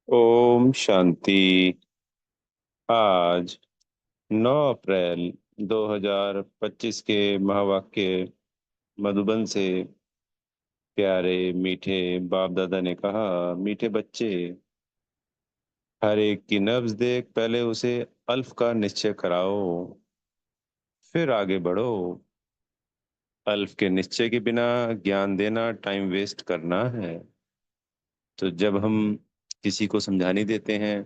ओम शांति। आज 9 अप्रैल 2025 के महावाक्य मधुबन से प्यारे मीठे बाप दादा ने कहा। मीठे बच्चे, हर एक की नब्ज देख पहले उसे अल्फ का निश्चय कराओ, फिर आगे बढ़ो। अल्फ के निश्चय के बिना ज्ञान देना टाइम वेस्ट करना है। तो जब हम किसी को समझाने देते हैं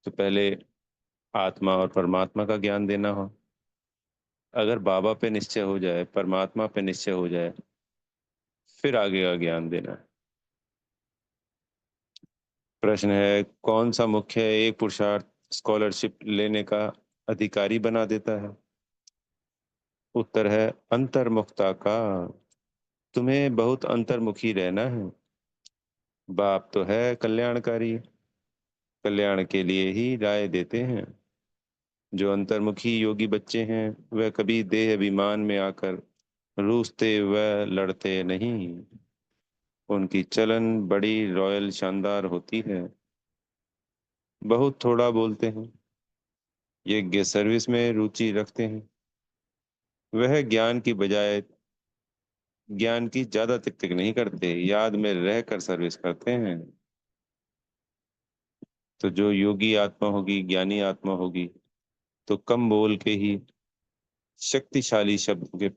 तो पहले आत्मा और परमात्मा का ज्ञान देना हो। अगर बाबा पे निश्चय हो जाए, परमात्मा पे निश्चय हो जाए, फिर आगे का ज्ञान देना है। प्रश्न है, कौन सा मुख्य एक पुरुषार्थ स्कॉलरशिप लेने का अधिकारी बना देता है? उत्तर है अंतर्मुखता का। तुम्हें बहुत अंतर्मुखी रहना है। बाप तो है कल्याणकारी, कल्याण के लिए ही राय देते हैं। जो अंतर्मुखी योगी बच्चे हैं वह कभी देह अभिमान में आकर रूसते व लड़ते नहीं। उनकी चलन बड़ी रॉयल शानदार होती है। बहुत थोड़ा बोलते हैं, यज्ञ सर्विस में रुचि रखते हैं। वह ज्ञान की बजाय ज्ञान की ज्यादा तिक तिक नहीं करते, याद में रहकर सर्विस करते हैं। तो जो योगी आत्मा होगी, ज्ञानी आत्मा होगी, तो कम बोल के ही शक्तिशाली शब्द के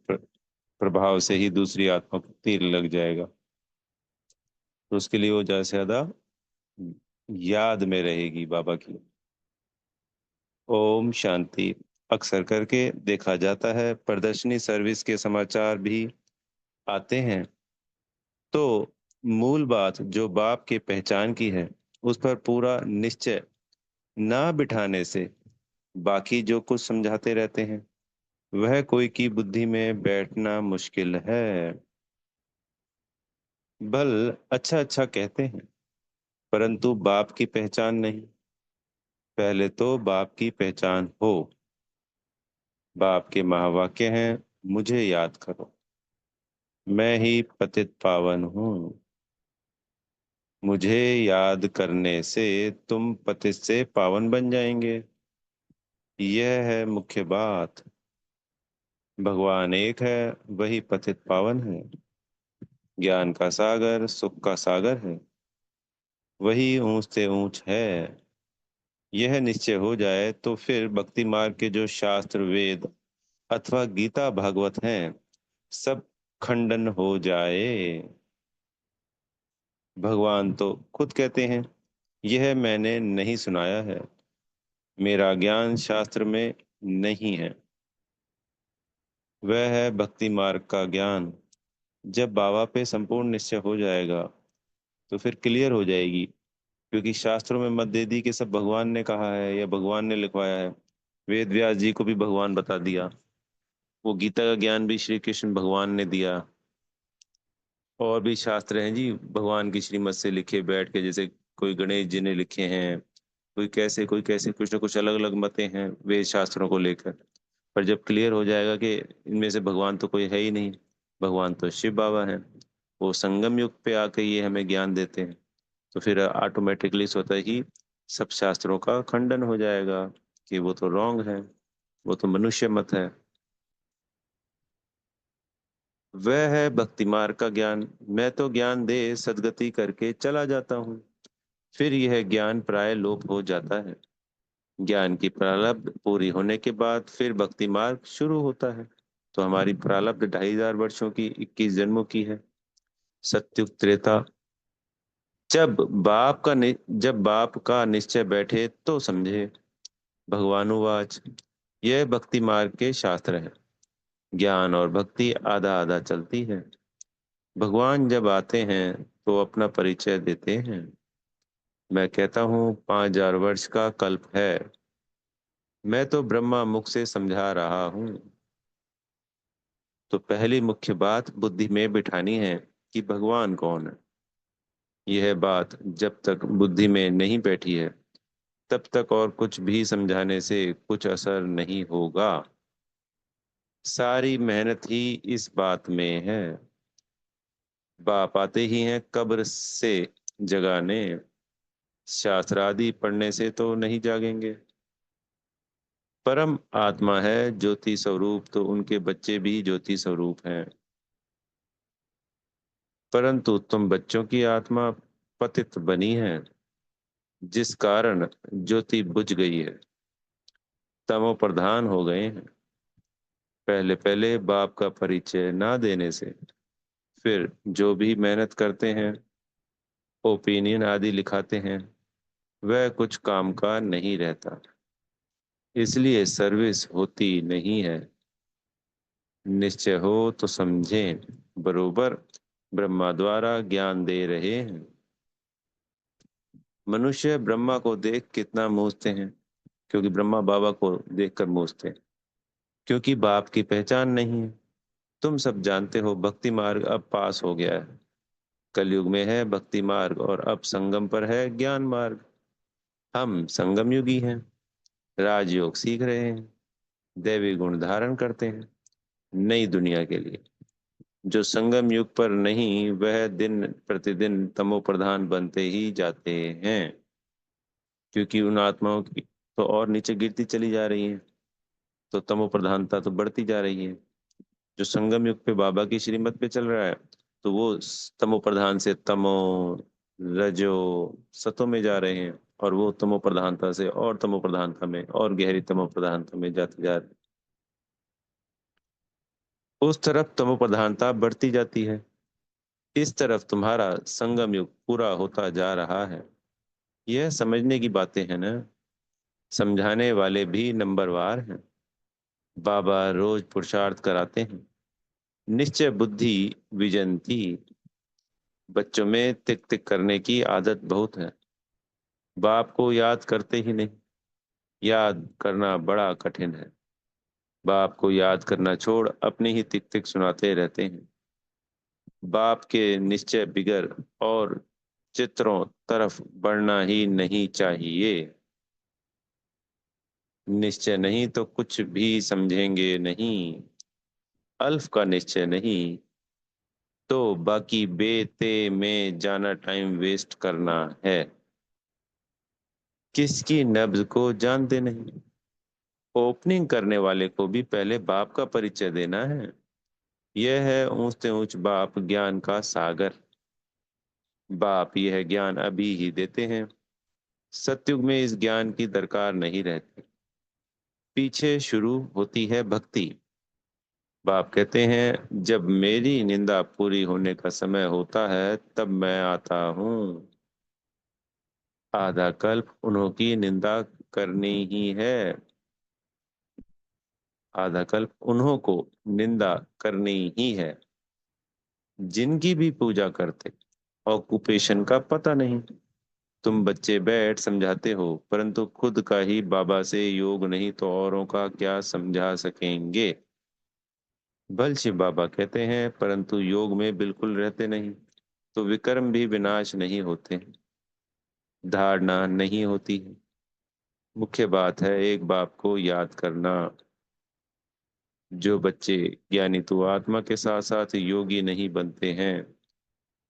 प्रभाव से ही दूसरी आत्मा को तीर लग जाएगा। तो उसके लिए वो ज्यादा से ज्यादा याद में रहेगी बाबा की। ओम शांति। अक्सर करके देखा जाता है प्रदर्शनी सर्विस के समाचार भी आते हैं, तो मूल बात जो बाप के पहचान की है उस पर पूरा निश्चय ना बिठाने से बाकी जो कुछ समझाते रहते हैं वह कोई की बुद्धि में बैठना मुश्किल है। बल अच्छा अच्छा कहते हैं, परंतु बाप की पहचान नहीं। पहले तो बाप की पहचान हो। बाप के महावाक्य हैं, मुझे याद करो, मैं ही पतित पावन हूँ। मुझे याद करने से तुम पतित से पावन बन जाएंगे। यह है मुख्य बात। भगवान एक है, वही पतित पावन है। ज्ञान का सागर सुख का सागर है, वही ऊंच से ऊंच है। यह निश्चय हो जाए तो फिर भक्ति मार्ग के जो शास्त्र वेद अथवा गीता भागवत हैं सब खंडन हो जाए। भगवान तो खुद कहते हैं, यह मैंने नहीं सुनाया है, मेरा ज्ञान शास्त्र में नहीं है। वह है भक्ति मार्ग का ज्ञान। जब बाबा पे संपूर्ण निश्चय हो जाएगा तो फिर क्लियर हो जाएगी, क्योंकि शास्त्रों में मत दे दी कि सब भगवान ने कहा है या भगवान ने लिखवाया है। वेद व्यास जी को भी भगवान बता दिया, वो गीता का ज्ञान भी श्री कृष्ण भगवान ने दिया। और भी शास्त्र हैं जी भगवान की श्रीमत से लिखे बैठ के, जैसे कोई गणेश जी ने लिखे हैं, कोई कैसे, कुछ ना कुछ अलग अलग मतें हैं वेद शास्त्रों को लेकर। पर जब क्लियर हो जाएगा कि इनमें से भगवान तो कोई है ही नहीं, भगवान तो शिव बाबा है, वो संगम युग पे आके ये हमें ज्ञान देते हैं, तो फिर ऑटोमेटिकली स्वतः ही सब शास्त्रों का खंडन हो जाएगा कि वो तो रॉन्ग है, वो तो मनुष्य मत है। वह है भक्ति मार्ग का ज्ञान। मैं तो ज्ञान दे सदगति करके चला जाता हूँ, फिर यह ज्ञान प्राय लोप हो जाता है। ज्ञान की प्रारब्ध पूरी होने के बाद फिर भक्ति मार्ग शुरू होता है। तो हमारी प्रारब्ध 2500 की, 21 जन्मों की है। सत्युग त्रेता। जब जब बाप का निश्चय बैठे तो समझे। भगवानुवाच। यह भक्ति मार्ग के शास्त्र है। ज्ञान और भक्ति आधा आधा चलती है। भगवान जब आते हैं तो अपना परिचय देते हैं। मैं कहता हूँ 5000 वर्ष का कल्प है। मैं तो ब्रह्मा मुख से समझा रहा हूँ। तो पहली मुख्य बात बुद्धि में बिठानी है कि भगवान कौन है। यह बात जब तक बुद्धि में नहीं बैठी है तब तक और कुछ भी समझाने से कुछ असर नहीं होगा। सारी मेहनत ही इस बात में है। बाप आते ही हैं कब्र से जगाने। शास्त्र आदि पढ़ने से तो नहीं जागेंगे। परम आत्मा है ज्योति स्वरूप, तो उनके बच्चे भी ज्योति स्वरूप हैं। परंतु तुम बच्चों की आत्मा पतित बनी है, जिस कारण ज्योति बुझ गई है, तमो प्रधान हो गए हैं। पहले पहले बाप का परिचय ना देने से फिर जो भी मेहनत करते हैं, ओपिनियन आदि लिखाते हैं, वह कुछ काम का नहीं रहता। इसलिए सर्विस होती नहीं है। निश्चय हो तो समझें, बरोबर ब्रह्मा द्वारा ज्ञान दे रहे हैं। मनुष्य ब्रह्मा को देख कितना मूझते हैं, क्योंकि ब्रह्मा बाबा को देखकर मूझते हैं, क्योंकि बाप की पहचान नहीं है। तुम सब जानते हो भक्ति मार्ग अब पास हो गया है। कलयुग में है भक्ति मार्ग और अब संगम पर है ज्ञान मार्ग। हम संगम युगी हैं, राजयोग सीख रहे हैं, दैवी गुण धारण करते हैं नई दुनिया के लिए। जो संगम युग पर नहीं, वह दिन प्रतिदिन तमो प्रधान बनते ही जाते हैं, क्योंकि उन आत्माओं की तो और नीचे गिरती चली जा रही है, तो तमो प्रधानता तो बढ़ती जा रही है। जो संगम युग पे बाबा की श्रीमत पे चल रहा है, तो वो तमो प्रधान से तमो, रजो, सतो में जा रहे हैं, और वो तमो प्रधानता से और तमो प्रधानता में और गहरी तमो प्रधानता में जाते जा रहे हैं। उस तरफ तमो प्रधानता बढ़ती जाती है, इस तरफ तुम्हारा संगम युग पूरा होता जा रहा है। यह समझने की बातें हैं ना। समझाने वाले भी नंबरवार हैं। बाबा रोज पुरुषार्थ कराते हैं, निश्चय बुद्धि विजंती। बच्चों में तिक तिक करने की आदत बहुत है। बाप को याद करते ही नहीं। याद करना बड़ा कठिन है। बाप को याद करना छोड़ अपनी ही तिक तिक सुनाते रहते हैं। बाप के निश्चय बिगर और चित्रों तरफ बढ़ना ही नहीं चाहिए। निश्चय नहीं तो कुछ भी समझेंगे नहीं। अल्फ का निश्चय नहीं तो बाकी बेते में जाना टाइम वेस्ट करना है। किसकी नब्ज को जानते नहीं। ओपनिंग करने वाले को भी पहले बाप का परिचय देना है। यह है ऊंच से ऊंच बाप ज्ञान का सागर। बाप यह ज्ञान अभी ही देते हैं। सतयुग में इस ज्ञान की दरकार नहीं रहती। पीछे शुरू होती है भक्ति। बाप कहते हैं, जब मेरी निंदा पूरी होने का समय होता है तब मैं आता हूँ। आधा कल्प उन्हों की निंदा करनी ही है। आधा कल्प उन्हों को निंदा करनी ही है, जिनकी भी पूजा करते। ऑक्यूपेशन का पता नहीं। तुम बच्चे बैठ समझाते हो, परंतु खुद का ही बाबा से योग नहीं तो औरों का क्या समझा सकेंगे। बल शिव बाबा कहते हैं, परंतु योग में बिल्कुल रहते नहीं, तो विकर्म भी विनाश नहीं होते। धारणा नहीं होती है। मुख्य बात है एक बाप को याद करना। जो बच्चे ज्ञानी तो आत्मा के साथ साथ योगी नहीं बनते हैं,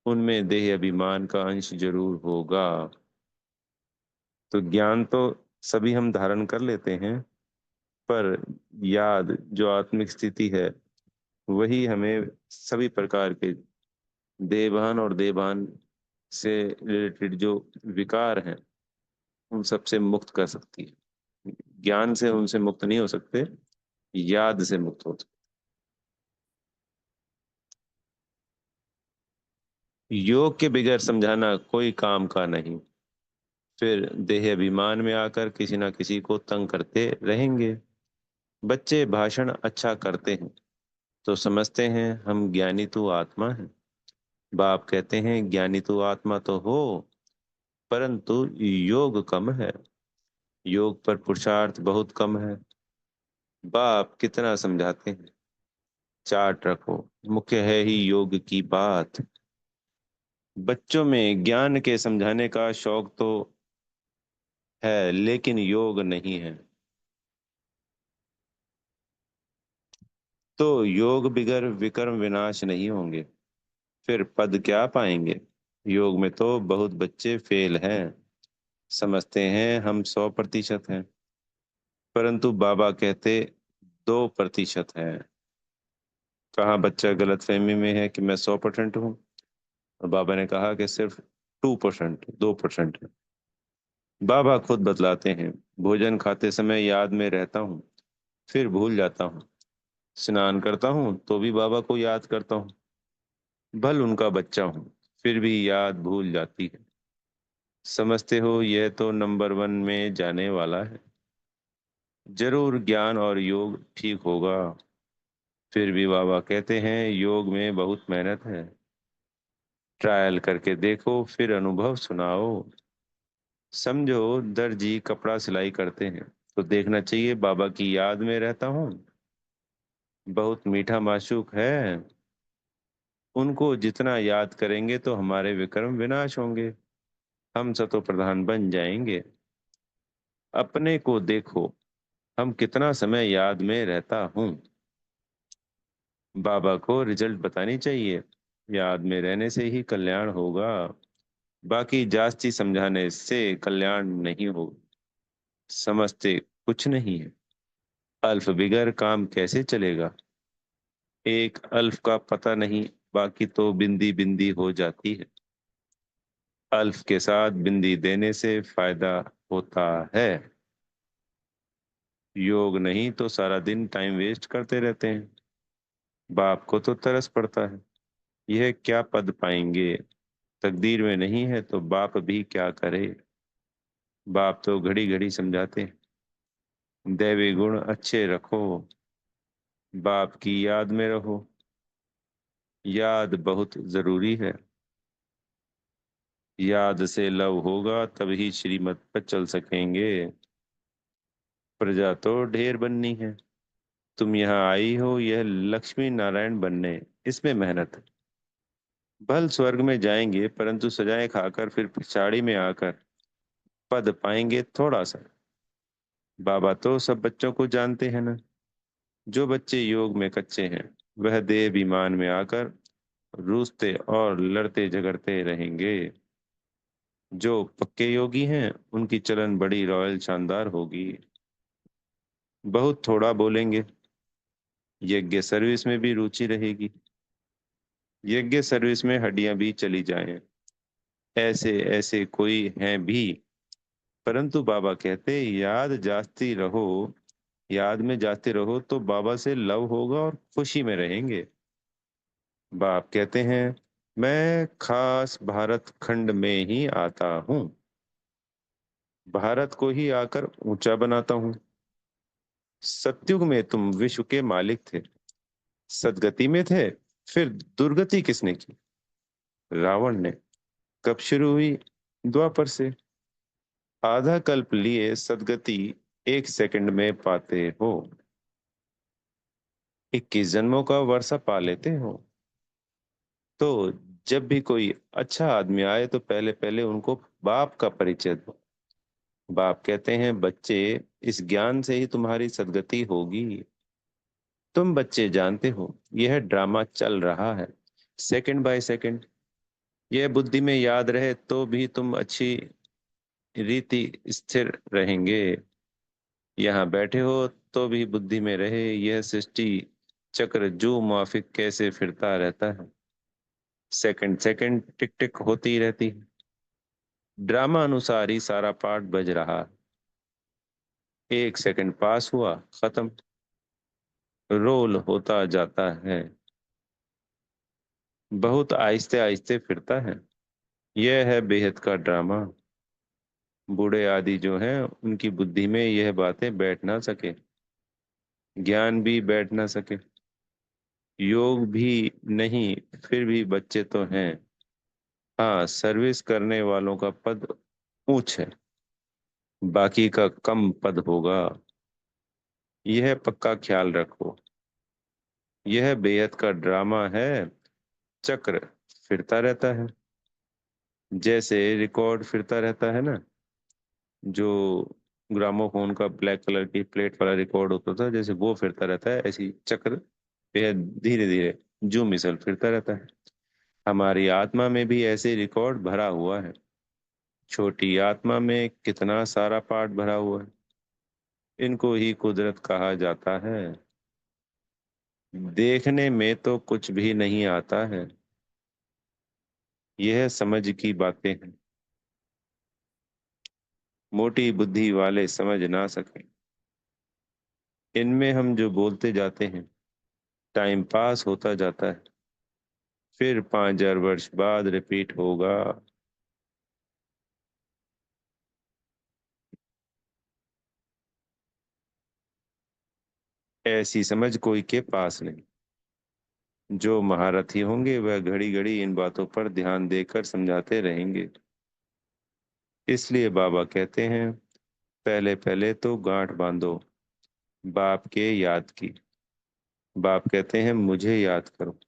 उनमें देह अभिमान का अंश जरूर होगा। तो ज्ञान तो सभी हम धारण कर लेते हैं, पर याद जो आत्मिक स्थिति है, वही हमें सभी प्रकार के देवान और देवान से रिलेटेड जो विकार हैं, उन सबसे मुक्त कर सकती है। ज्ञान से उनसे मुक्त नहीं हो सकते, याद से मुक्त हो सकते। योग के बगैर समझाना कोई काम का नहीं। फिर देह अभिमान में आकर किसी ना किसी को तंग करते रहेंगे। बच्चे भाषण अच्छा करते हैं तो समझते हैं हम ज्ञानी तो आत्मा है। बाप कहते हैं ज्ञानी तो आत्मा तो हो, परंतु योग कम है। योग पर पुरुषार्थ बहुत कम है। बाप कितना समझाते हैं। चार्ट रखो, मुख्य है ही योग की बात। बच्चों में ज्ञान के समझाने का शौक तो है, लेकिन योग नहीं है। तो योग बिगर विकर्म विनाश नहीं होंगे, फिर पद क्या पाएंगे। योग में तो बहुत बच्चे फेल हैं। समझते हैं हम 100% हैं, परंतु बाबा कहते 2% हैं। कहाँ बच्चा गलतफहमी में है कि मैं 100% हूँ, और बाबा ने कहा कि सिर्फ 2%, 2% है। बाबा खुद बतलाते हैं, भोजन खाते समय याद में रहता हूँ, फिर भूल जाता हूँ। स्नान करता हूँ तो भी बाबा को याद करता हूँ। भल उनका बच्चा हूँ, फिर भी याद भूल जाती है। समझते हो, यह तो नंबर 1 में जाने वाला है। जरूर ज्ञान और योग ठीक होगा। फिर भी बाबा कहते हैं योग में बहुत मेहनत है। ट्रायल करके देखो, फिर अनुभव सुनाओ। समझो, दर्जी कपड़ा सिलाई करते हैं तो देखना चाहिए बाबा की याद में रहता हूँ। बहुत मीठा माशूक है, उनको जितना याद करेंगे तो हमारे विक्रम विनाश होंगे, हम सतो प्रधान बन जाएंगे। अपने को देखो, हम कितना समय याद में रहता हूँ। बाबा को रिजल्ट बतानी चाहिए, याद में रहने से ही कल्याण होगा। बाकी जास्ती समझाने से कल्याण नहीं होगा। समझते कुछ नहीं है। अल्फ बिगर काम कैसे चलेगा। एक अल्फ का पता नहीं, बाकी तो बिंदी बिंदी हो जाती है। अल्फ के साथ बिंदी देने से फायदा होता है। योग नहीं तो सारा दिन टाइम वेस्ट करते रहते हैं। बाप को तो तरस पड़ता है, यह क्या पद पाएंगे। तकदीर में नहीं है तो बाप भी क्या करे। बाप तो घड़ी घड़ी समझाते हैं, दैवी गुण अच्छे रखो, बाप की याद में रहो। याद बहुत जरूरी है। याद से लव होगा तभी श्रीमत पर चल सकेंगे। प्रजा तो ढेर बननी है। तुम यहाँ आई हो यह लक्ष्मी नारायण बनने, इसमें मेहनत है। भल स्वर्ग में जाएंगे, परंतु सजाएं खाकर फिर पिछाड़ी में आकर पद पाएंगे थोड़ा सा। बाबा तो सब बच्चों को जानते हैं ना। जो बच्चे योग में कच्चे हैं, वह देह विमान में आकर रूसते और लड़ते झगड़ते रहेंगे। जो पक्के योगी हैं, उनकी चलन बड़ी रॉयल शानदार होगी। बहुत थोड़ा बोलेंगे, यज्ञ सर्विस में भी रुचि रहेगी। यज्ञ सर्विस में हड्डियां भी चली जाएं, ऐसे ऐसे कोई हैं भी। परंतु बाबा कहते याद जाती रहो। याद में जाते रहो तो बाबा से लव होगा और खुशी में रहेंगे। बाप कहते हैं मैं खास भारत खंड में ही आता हूँ, भारत को ही आकर ऊंचा बनाता हूँ। सतयुग में तुम विश्व के मालिक थे, सदगति में थे, फिर दुर्गति किसने की। रावण ने। कब शुरू हुई। द्वापर से। आधा कल्प लिए सदगति 1 सेकंड में पाते हो। 21 जन्मों का वर्षा पा लेते हो। तो जब भी कोई अच्छा आदमी आए तो पहले पहले उनको बाप का परिचय दो। बाप कहते हैं बच्चे, इस ज्ञान से ही तुम्हारी सदगति होगी। तुम बच्चे जानते हो यह ड्रामा चल रहा है, सेकंड बाय सेकंड। यह बुद्धि में याद रहे तो भी तुम अच्छी रीति स्थिर रहेंगे। यहाँ बैठे हो तो भी बुद्धि में रहे यह सृष्टि चक्र जो माफिक कैसे फिरता रहता है। सेकंड सेकंड टिक टिक होती रहती है। ड्रामा अनुसार ही सारा पार्ट बज रहा है। 1 सेकंड पास हुआ, खत्म। रोल होता जाता है, बहुत आहिस्ते आहिस्ते फिरता है। यह है बेहद का ड्रामा। बूढ़े आदि जो हैं उनकी बुद्धि में यह बातें बैठ ना सके, ज्ञान भी बैठ ना सके, योग भी नहीं, फिर भी बच्चे तो हैं। हाँ, सर्विस करने वालों का पद ऊंच है, बाकी का कम पद होगा। यह पक्का ख्याल रखो। यह बेहद का ड्रामा है। चक्र फिरता रहता है, जैसे रिकॉर्ड फिरता रहता है ना। जो ग्रामोफोन का ब्लैक कलर की प्लेट वाला रिकॉर्ड होता था, जैसे वो फिरता रहता है, ऐसी चक्र बेहद धीरे धीरे जो मिसल फिरता रहता है। हमारी आत्मा में भी ऐसे रिकॉर्ड भरा हुआ है। छोटी आत्मा में कितना सारा पाठ भरा हुआ है। इनको ही कुदरत कहा जाता है। देखने में तो कुछ भी नहीं आता है। यह समझ की बातें हैं। मोटी बुद्धि वाले समझ ना सके। इनमें हम जो बोलते जाते हैं, टाइम पास होता जाता है, फिर 5,000 वर्ष बाद रिपीट होगा। ऐसी समझ कोई के पास नहीं। जो महारथी होंगे वह घड़ी घड़ी इन बातों पर ध्यान देकर समझाते रहेंगे। इसलिए बाबा कहते हैं, पहले पहले तो गांठ बांधो बाप के याद की। बाप कहते हैं, मुझे याद करो।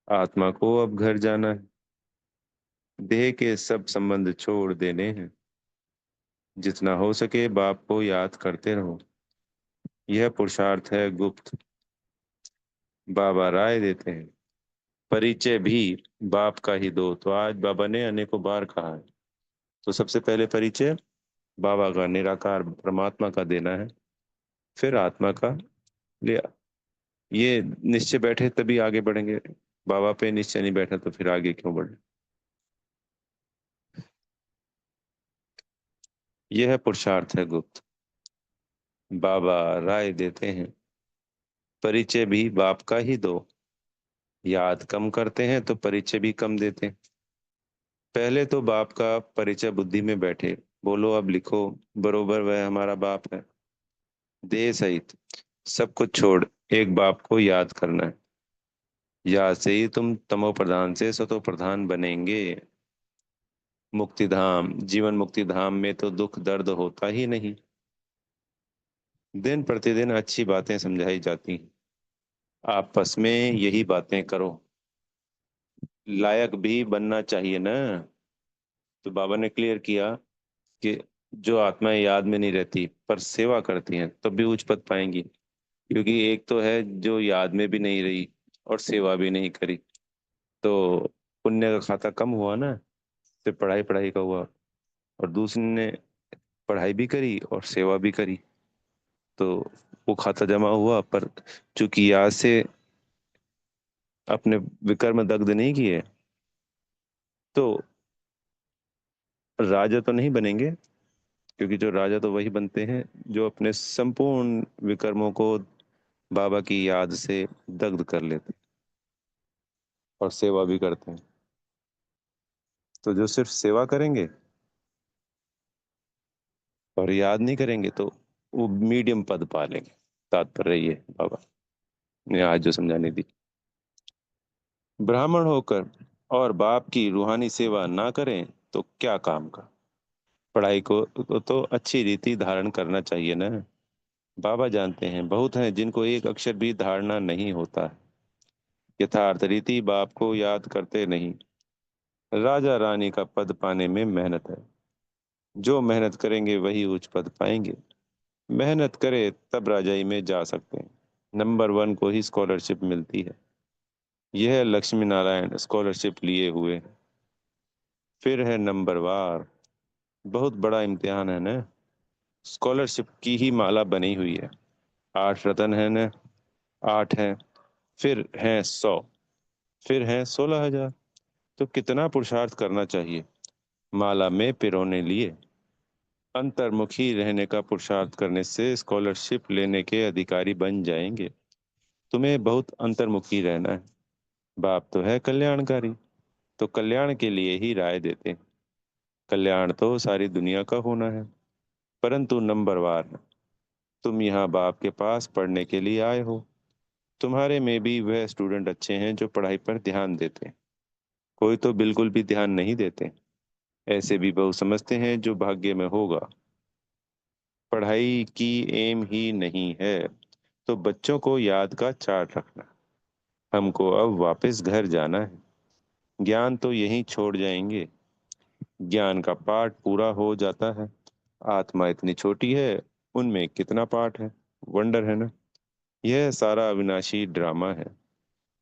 आत्मा को अब घर जाना है। देह के सब संबंध छोड़ देने हैं। जितना हो सके बाप को याद करते रहो। यह पुरुषार्थ है गुप्त। बाबा राय देते हैं, परिचय भी बाप का ही दो। तो आज बाबा ने अनेकों बार कहा है। तो सबसे पहले परिचय बाबा का, निराकार परमात्मा का देना है। फिर आत्मा का लिया। ये निश्चय बैठे तभी आगे बढ़ेंगे। बाबा पे निश्चय नहीं बैठा तो फिर आगे क्यों बढ़े। यह पुरुषार्थ है गुप्त। बाबा राय देते हैं, परिचय भी बाप का ही दो। याद कम करते हैं तो परिचय भी कम देते हैं। पहले तो बाप का परिचय बुद्धि में बैठे। बोलो अब लिखो, बरोबर वह हमारा बाप है। देह सहित सब कुछ छोड़ एक बाप को याद करना है। याद से ही तुम तमो प्रधान से सतो प्रधान बनेंगे। मुक्ति धाम, जीवन मुक्ति धाम में तो दुख दर्द होता ही नहीं। दिन प्रतिदिन अच्छी बातें समझाई जाती हैं। आपस में यही बातें करो। लायक भी बनना चाहिए ना। तो बाबा ने क्लियर किया कि जो आत्माएं याद में नहीं रहती पर सेवा करती हैं तब भी उच्च पद पाएंगी। क्योंकि एक तो है जो याद में भी नहीं रही और सेवा भी नहीं करी, तो पुण्य का खाता कम हुआ ना। सिर्फ पढ़ाई पढ़ाई का हुआ। और दूसरे ने पढ़ाई भी करी और सेवा भी करी, तो वो खाता जमा हुआ। पर चूंकि याद से अपने विकर्म दग्ध नहीं किए, तो राजा तो नहीं बनेंगे। क्योंकि जो राजा तो वही बनते हैं जो अपने संपूर्ण विकर्मों को बाबा की याद से दग्ध कर लेते हैं और सेवा भी करते हैं। तो जो सिर्फ सेवा करेंगे और याद नहीं करेंगे तो वो मीडियम पद पा लेंगे। तात्पर्य ये है बाबा ने आज जो समझाने दी। ब्राह्मण होकर और बाप की रूहानी सेवा ना करें तो क्या काम का। पढ़ाई को तो अच्छी रीति धारण करना चाहिए ना। बाबा जानते हैं बहुत हैं जिनको एक अक्षर भी धारणा नहीं होता है। यथार्थ रीति बाप को याद करते नहीं। राजा रानी का पद पाने में मेहनत है। जो मेहनत करेंगे वही उच्च पद पाएंगे। मेहनत करे तब राजाई में जा सकते हैं। नंबर 1 को ही स्कॉलरशिप मिलती है। यह लक्ष्मी नारायण स्कॉलरशिप लिए हुए हैं। फिर है नंबर वार। बहुत बड़ा इम्तिहान है ना। स्कॉलरशिप की ही माला बनी हुई है। 8 रतन है ना। 8 हैं। फिर हैं 100। फिर हैं 16,000। तो कितना पुरुषार्थ करना चाहिए माला में पिरोने लिए। अंतर्मुखी रहने का पुरुषार्थ करने से स्कॉलरशिप लेने के अधिकारी बन जाएंगे। तुम्हें बहुत अंतर्मुखी रहना है। बाप तो है कल्याणकारी, तो कल्याण के लिए ही राय देते हैं। कल्याण तो सारी दुनिया का होना है, परंतु नंबर वार है। तुम यहाँ बाप के पास पढ़ने के लिए आए हो। तुम्हारे में भी वह स्टूडेंट अच्छे हैं जो पढ़ाई पर ध्यान देते हैं। कोई तो बिल्कुल भी ध्यान नहीं देते। ऐसे भी बहुत समझते हैं जो भाग्य में होगा। पढ़ाई की एम ही नहीं है तो बच्चों को याद का चार्ट रखना। हमको अब वापस घर जाना है। ज्ञान तो यहीं छोड़ जाएंगे। ज्ञान का पाठ पूरा हो जाता है। आत्मा इतनी छोटी है, उनमें कितना पाठ है। वंडर है ना। यह सारा अविनाशी ड्रामा है।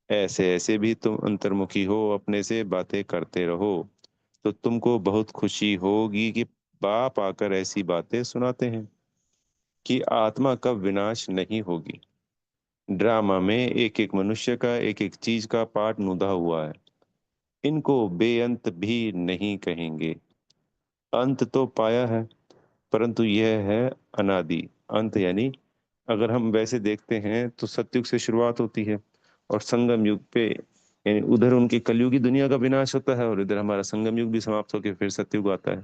ऐसे ऐसे भी तुम अंतर्मुखी हो, अपने से बातें करते रहो। तो तुमको बहुत खुशी होगी कि बाप आकर ऐसी बातें सुनाते हैं कि आत्मा का विनाश नहीं होगी। ड्रामा में एक एक मनुष्य का, एक एक चीज का पार्ट नुदा हुआ है। इनको बेअंत भी नहीं कहेंगे। अंत तो पाया है, परंतु यह है अनादि। अंत यानी, अगर हम वैसे देखते हैं तो सतयुग से शुरुआत होती है और संगम युग पे, यानी उधर उनकी कलयुगी दुनिया का विनाश होता है और इधर हमारा संगम युग भी समाप्त होकर फिर सतयुग आता है।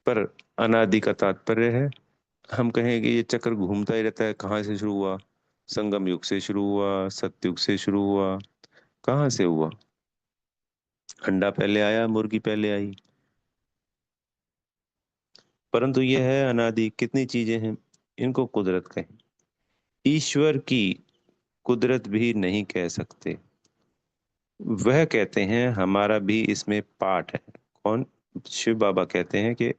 पर अनादि का तात्पर्य है, हम कहें कि ये चक्र घूमता ही रहता है। कहाँ से शुरू हुआ? संगम युग से शुरू हुआ, सतयुग से शुरू हुआ। कहाँ से हुआ? अंडा पहले आया, मुर्गी पहले आई। परंतु यह है अनादि। कितनी चीजें हैं, इनको कुदरत कहें। ईश्वर की कुदरत भी नहीं कह सकते। वह कहते हैं हमारा भी इसमें पार्ट है। कौन? शिव बाबा कहते हैं कि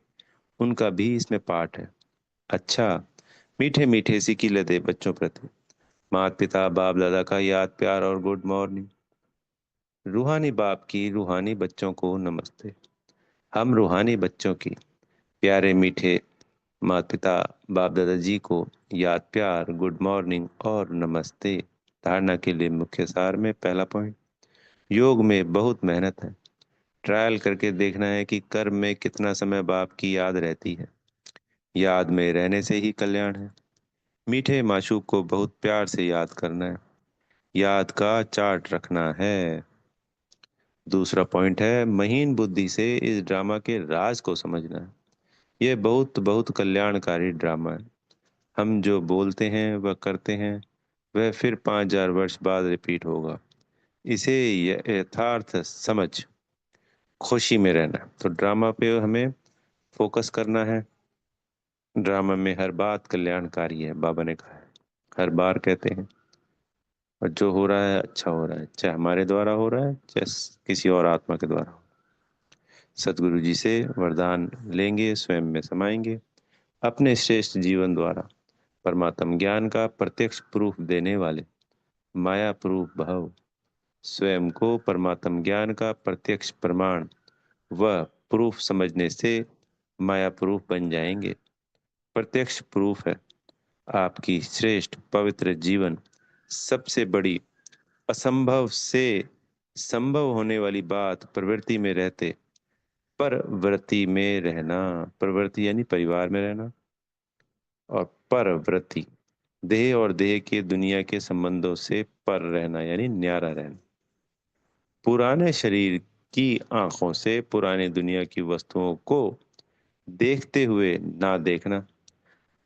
उनका भी इसमें पार्ट है। अच्छा, मीठे मीठे सी की लदे बच्चों प्रति माता पिता बाप दादा का याद प्यार और गुड मॉर्निंग। रूहानी बाप की रूहानी बच्चों को नमस्ते। हम रूहानी बच्चों की प्यारे मीठे माता पिता बाप दादाजी को याद प्यार गुड मॉर्निंग और नमस्ते। धारणा के लिए मुख्य सार में पहला पॉइंट, योग में बहुत मेहनत है। ट्रायल करके देखना है कि कर्म में कितना समय बाप की याद रहती है। याद में रहने से ही कल्याण है। मीठे माशूक को बहुत प्यार से याद करना है। याद का चार्ट रखना है। दूसरा पॉइंट है, महीन बुद्धि से इस ड्रामा के राज को समझना है। यह बहुत बहुत कल्याणकारी ड्रामा है। हम जो बोलते हैं वह करते हैं, वह फिर 5,000 वर्ष बाद रिपीट होगा। इसे यथार्थ समझ खुशी में रहना। तो ड्रामा पे हमें फोकस करना है। ड्रामा में हर बात कल्याणकारी है, बाबा ने कहा है। हर बार कहते हैं, और जो हो रहा है अच्छा हो रहा है, चाहे हमारे द्वारा हो रहा है चाहे किसी और आत्मा के द्वारा हो। सदगुरु जी से वरदान लेंगे, स्वयं में समाएंगे अपने श्रेष्ठ जीवन द्वारा। परमात्म ज्ञान का प्रत्यक्ष प्रूफ देने वाले माया प्रूफ भव, स्वयं को परमात्म ज्ञान का प्रत्यक्ष प्रमाण व प्रूफ समझने से माया प्रूफ बन जाएंगे। प्रत्यक्ष प्रूफ है आपकी श्रेष्ठ पवित्र जीवन। सबसे बड़ी असंभव से संभव होने वाली बात प्रवृत्ति में रहते, परवृत्ति में रहना। प्रवृत्ति यानी परिवार में रहना, और परवृत्ति देह और देह के दुनिया के संबंधों से पर रहना यानी न्यारा रहना। पुराने शरीर की आंखों से पुराने दुनिया की वस्तुओं को देखते हुए ना देखना,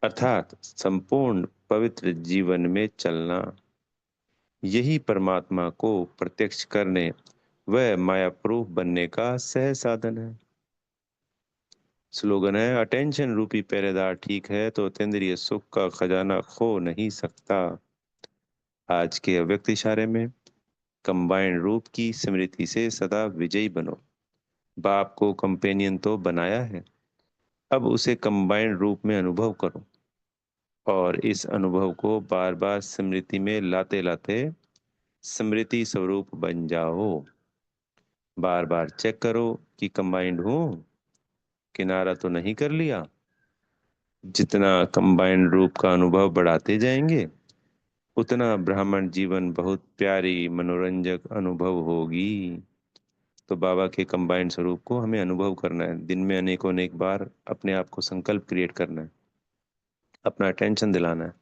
अर्थात संपूर्ण पवित्र जीवन में चलना। यही परमात्मा को प्रत्यक्ष करने व मायाप्रूफ बनने का सह साधन है। स्लोगन है, अटेंशन रूपी पहरेदार ठीक है तो अतीन्द्रिय सुख का खजाना खो नहीं सकता। आज के अव्यक्त इशारे में कंबाइंड रूप की स्मृति से सदा विजयी बनो। बाप को कंपेनियन तो बनाया है, अब उसे कंबाइंड रूप में अनुभव करो और इस अनुभव को बार बार स्मृति में लाते लाते स्मृति स्वरूप बन जाओ। बार बार चेक करो कि कंबाइंड हूं, किनारा तो नहीं कर लिया। जितना कंबाइंड रूप का अनुभव बढ़ाते जाएंगे, उतना ब्राह्मण जीवन बहुत प्यारी मनोरंजक अनुभव होगी। तो बाबा के कंबाइंड स्वरूप को हमें अनुभव करना है। दिन में अनेकों अनेक बार अपने आप को संकल्प क्रिएट करना है, अपना अटेंशन दिलाना है,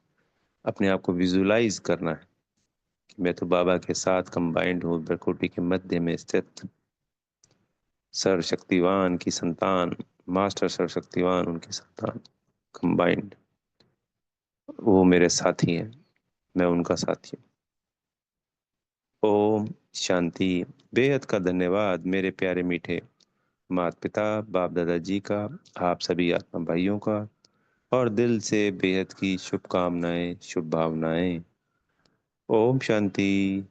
अपने आप को विजुलाइज करना है कि मैं तो बाबा के साथ कंबाइंड हूँ, प्रकृति के मध्य में स्थित सर्वशक्तिवान की संतान, मास्टर सर्वशक्तिवान उनकी संतान कंबाइंड। वो मेरे साथी हैं, मैं उनका साथी हूँ। ओम शांति। बेहद का धन्यवाद मेरे प्यारे मीठे माता पिता बाप दादाजी का, आप सभी आत्मा भाइयों का, और दिल से बेहद की शुभकामनाएं, शुभ भावनाएं। ओम शांति।